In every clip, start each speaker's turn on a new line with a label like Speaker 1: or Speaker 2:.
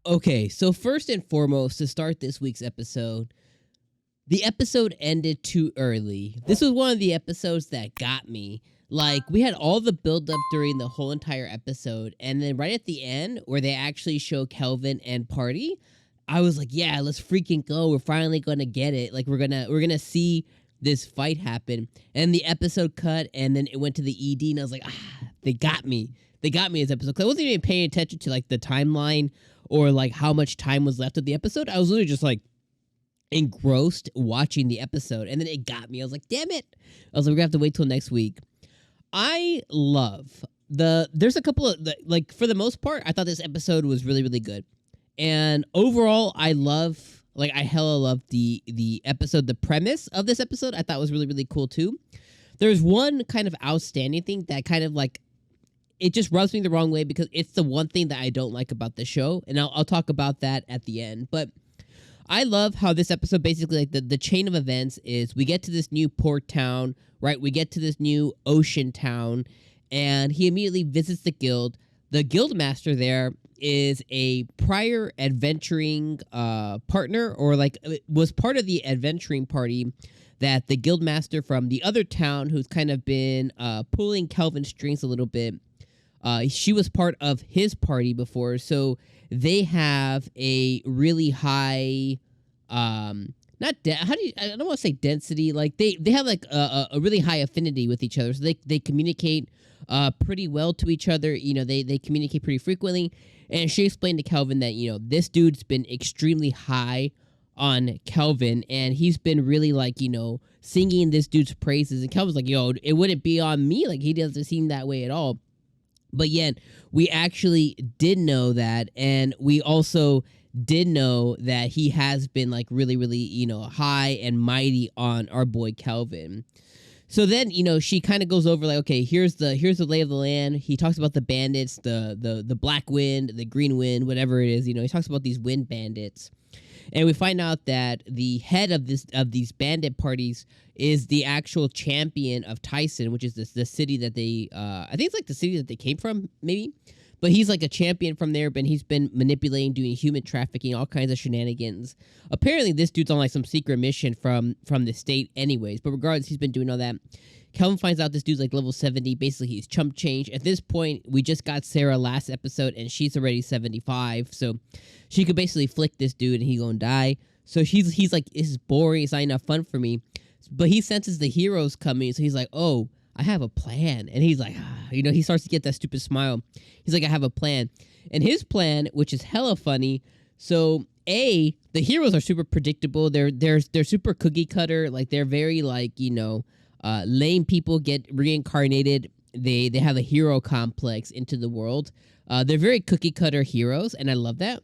Speaker 1: Okay, so first and foremost, to start this week's episode, the episode ended too early. This was one of the episodes that got me. Like, we had all the build-up during the whole entire episode, and then right at the end, where they actually show Kelvin and Party, I was like, yeah, let's freaking go. We're finally gonna get it. Like, we're gonna see this fight happen. And the episode cut, and then it went to the ED, and I was like, they got me. They got me this episode. 'Cause I wasn't even paying attention to, like, the timeline or, like, how much time was left of the episode. I was literally just, like, engrossed watching the episode, and then it got me. I was like, damn it. I was like, we're gonna have to wait till next week. I love there's a couple of, like, for the most part, I thought this episode was really, really good. And overall, I hella love the episode. The premise of this episode, I thought was really, really cool too. There's one kind of outstanding thing that kind of, like, it just rubs me the wrong way because it's the one thing that I don't like about the show. And I'll talk about that at the end. But I love how this episode basically, like, the chain of events is we get to this new port town, right? We get to this new ocean town, and he immediately visits the guild. The guild master there is a prior adventuring partner, or, like, was part of the adventuring party that the guild master from the other town, who's kind of been pulling Kelvin's strings a little bit, she was part of his party before, so they have a really high, I don't want to say density, like, they have, like, a really high affinity with each other, so they communicate pretty well to each other. You know, they communicate pretty frequently, and she explained to Kelvin that, you know, this dude's been extremely high on Kelvin, and he's been really, like, you know, singing this dude's praises, and Kelvin's like, yo, it wouldn't be on me, like, he doesn't seem that way at all. But yet, we actually did know that, and we also did know that he has been, like, really, really, you know, high and mighty on our boy Kelvin. So then, you know, she kind of goes over, like, okay, here's the lay of the land. He talks about the bandits, the black wind, the green wind, whatever it is. You know, he talks about these wind bandits. And we find out that the head of these bandit parties is the actual champion of Tyson, which is the city that they, I think it's like the city that they came from, maybe. But he's like a champion from there, but he's been manipulating, doing human trafficking, all kinds of shenanigans. Apparently, this dude's on, like, some secret mission from the state anyways. But regardless, he's been doing all that. Kelvin finds out this dude's, like, level 70. Basically, he's chump change. At this point, we just got Sarah last episode, and she's already 75. So she could basically flick this dude, and he gonna die. So he's like, this is boring. It's not enough fun for me. But he senses the heroes coming, so he's like, oh, I have a plan. And he's like, you know, he starts to get that stupid smile. He's like, I have a plan. And his plan, which is hella funny, so the heroes are super predictable. They're super cookie cutter. Like, they're very, like, you know, lame people get reincarnated. They have a hero complex into the world. They're very cookie cutter heroes, and I love that.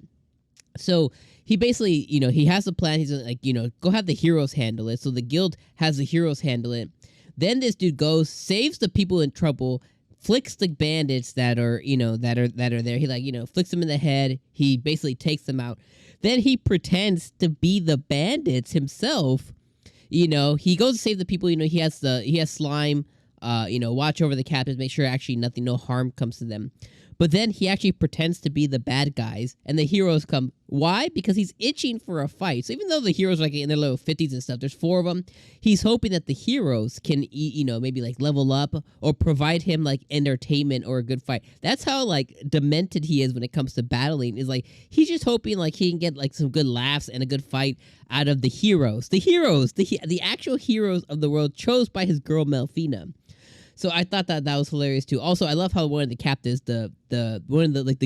Speaker 1: So he basically, you know, he has a plan. He's like, you know, go have the heroes handle it. So the guild has the heroes handle it. Then this dude goes, saves the people in trouble, flicks the bandits that are, you know, that are there. He, like, you know, flicks them in the head. He basically takes them out. Then he pretends to be the bandits himself. You know, he goes to save the people. You know, he has slime, you know, watch over the captives, make sure actually no harm comes to them. But then he actually pretends to be the bad guys, and the heroes come. Why? Because he's itching for a fight. So even though the heroes are, like, in their little 50s and stuff, there's 4 of them, he's hoping that the heroes can, you know, maybe, like, level up or provide him, like, entertainment or a good fight. That's how, like, demented he is when it comes to battling. Is like, he's just hoping, like, he can get, like, some good laughs and a good fight out of the heroes. The actual heroes of the world, chose by his girl Melfina. So I thought that was hilarious too. Also, I love how one of the captives, the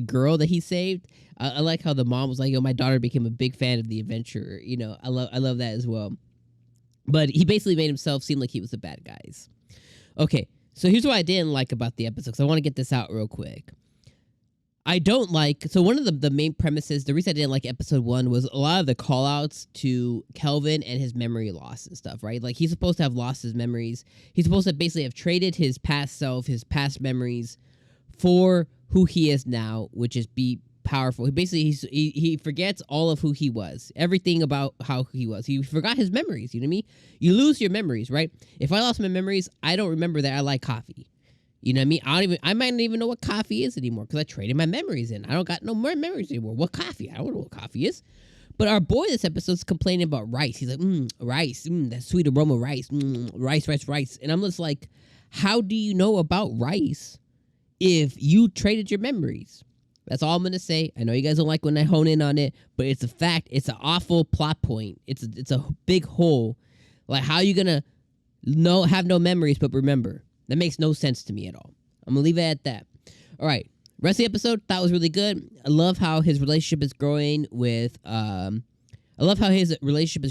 Speaker 1: girl that he saved, I like how the mom was like, "Yo, my daughter became a big fan of the adventurer." You know, I love that as well. But he basically made himself seem like he was the bad guys. Okay, so here's what I didn't like about the episode. So I want to get this out real quick. I don't like, so one of the main premises, the reason I didn't like episode 1 was a lot of the call outs to Kelvin and his memory loss and stuff, right? Like, he's supposed to have lost his memories. He's supposed to basically have traded his past self, his past memories, for who he is now, which is powerful. He forgets all of who he was, everything about how he was. He forgot his memories. You know what I mean? You lose your memories, right? If I lost my memories, I don't remember that I like coffee. You know what I mean? I might not even know what coffee is anymore because I traded my memories in. I don't got no more memories anymore. What coffee? I don't know what coffee is. But our boy this episode is complaining about rice. He's like, rice, that sweet aroma rice, rice. And I'm just like, how do you know about rice if you traded your memories? That's all I'm going to say. I know you guys don't like when I hone in on it, but it's a fact. It's an awful plot point. It's a big hole. Like, how are you going to have no memories but remember? That makes no sense to me at all. I'm going to leave it at that. All right. Rest of the episode, that was really good. I love how his relationship is growing with Elfie. I love how his relationship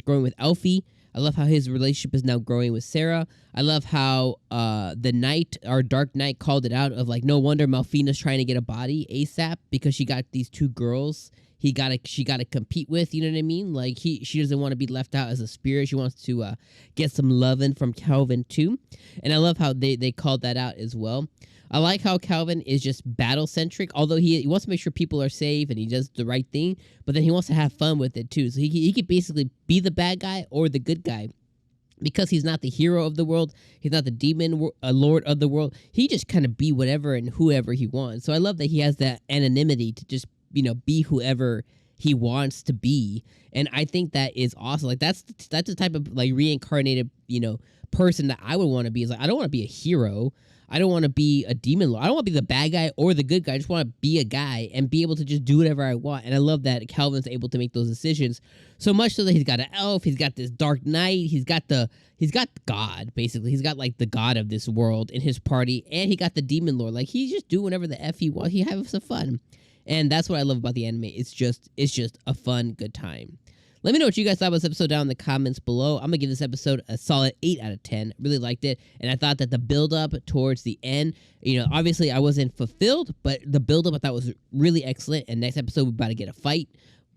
Speaker 1: is now growing with Sarah. I love how the Knight, our Dark Knight, called it out of like, no wonder Malfina's trying to get a body ASAP because she got these two girls she gotta compete with, you know what I mean? Like she doesn't want to be left out as a spirit. She wants to get some loving from Kelvin too. And I love how they called that out as well. I like how Kelvin is just battle-centric, although he wants to make sure people are safe and he does the right thing, but then he wants to have fun with it too. So he could basically be the bad guy or the good guy. Because he's not the hero of the world, he's not the demon lord of the world, he just kind of be whatever and whoever he wants. So I love that he has that anonymity to just, be whoever he wants to be. And I think that is awesome. Like that's the type of like reincarnated, person that I would want to be. Is like, I don't want to be a hero. I don't want to be a demon lord. I don't want to be the bad guy or the good guy. I just want to be a guy and be able to just do whatever I want. And I love that Kelvin's able to make those decisions. So much so that he's got an elf, he's got this Dark Knight, he's got God, basically. He's got like the god of this world in his party, and he got the demon lord. Like he's just doing whatever the F he wants. He has some fun. And that's what I love about the anime. It's just a fun, good time. Let me know what you guys thought about this episode down in the comments below. I'm going to give this episode a solid 8 out of 10. Really liked it. And I thought that the build-up towards the end, obviously I wasn't fulfilled, but the build-up I thought was really excellent. And next episode, we're about to get a fight.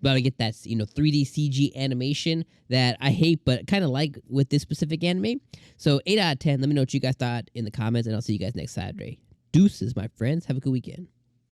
Speaker 1: We're about to get that, 3D CG animation that I hate, but kind of like with this specific anime. So 8 out of 10. Let me know what you guys thought in the comments, and I'll see you guys next Saturday. Deuces, my friends. Have a good weekend.